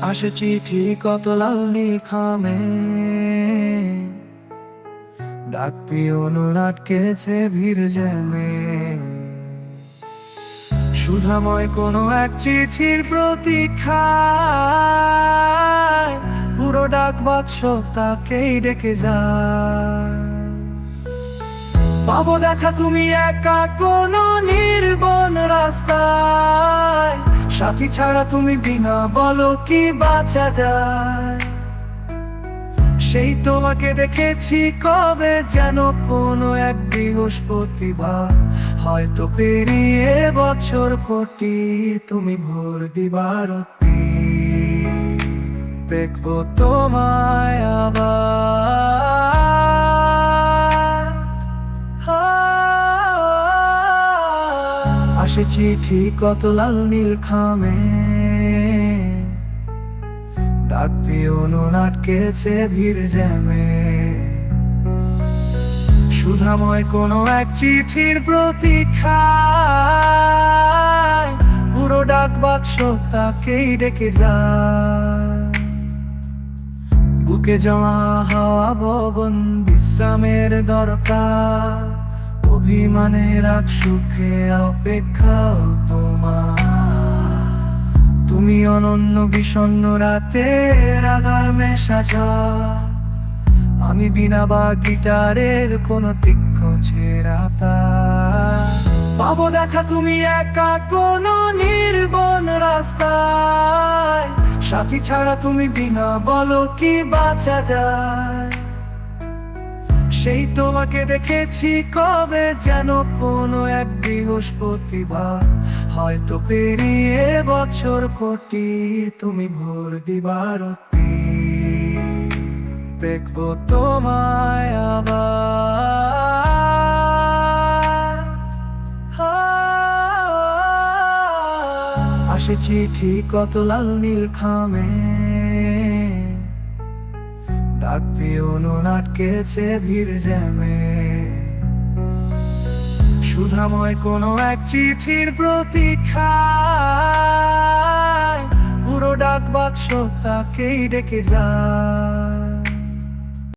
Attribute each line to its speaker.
Speaker 1: আসে চিঠি কত লাল নীল খামে, ডাক পিওনো আটকেছে ভিড় জ্যামে। সুধাময় কোনো এক চিঠির প্রতীক্ষায় পুরো ডাক বাক্স তাকেই ডেকে যায়। পাবো দেখা তুমি একা কোনো নির্বন রাস্তায়, সাথী ছাড়া তুমি বিনা বলো কি বাঁচা যায়। সেই তোমাকে দেখেছি কবে যেন কোনো এক বৃহস্পতিবার, হয়তো পেরিয়ে বছর কোটি, তুমি ভোর দিবারতি দেখবো তোমায় আবার। আসে চিঠি কত লাল নীল খামে, ডাক পিওনো আটকেছে ভিড় জ্যামে। সুধাময় কোনো এক চিঠির প্রতীক্ষায় পুরো ডাক বাক্স তাকেই ডেকে যায়। বুকে জমা হাওয়া ভবন বিশ্রামের দরকার, অভিমানের রাগ সুখে অপেক্ষাও তোমার। তুমি অনন্য বিষণ্ণ রাতের আধার মেশা ঝড়, আমি বিনা বা গিটারের কোনো তীক্ষ্ণ ছেঁড়া তার। পাবো দেখা তুমি একা কোনো নির্বন রাস্তায়, সাথী ছাড়া তুমি বিনা বলো কি বাঁচা যায়। সেই তোমাকে দেখেছি কবে যেন কোনো এক বৃহস্পতিবার, হয়তো পেরিয়ে বছর কোটি, তুমি ভোর দিবারতি দেখবো তোমায় আবার। আসে চিঠি কত লাল নীল খামে, ডাক পিওনো আটকেছে ভিড় জ্যামে। সুধাময় কোনো এক চিঠির প্রতীক্ষায় পুরো ডাক বাক্স তাকেই ডেকে যায়।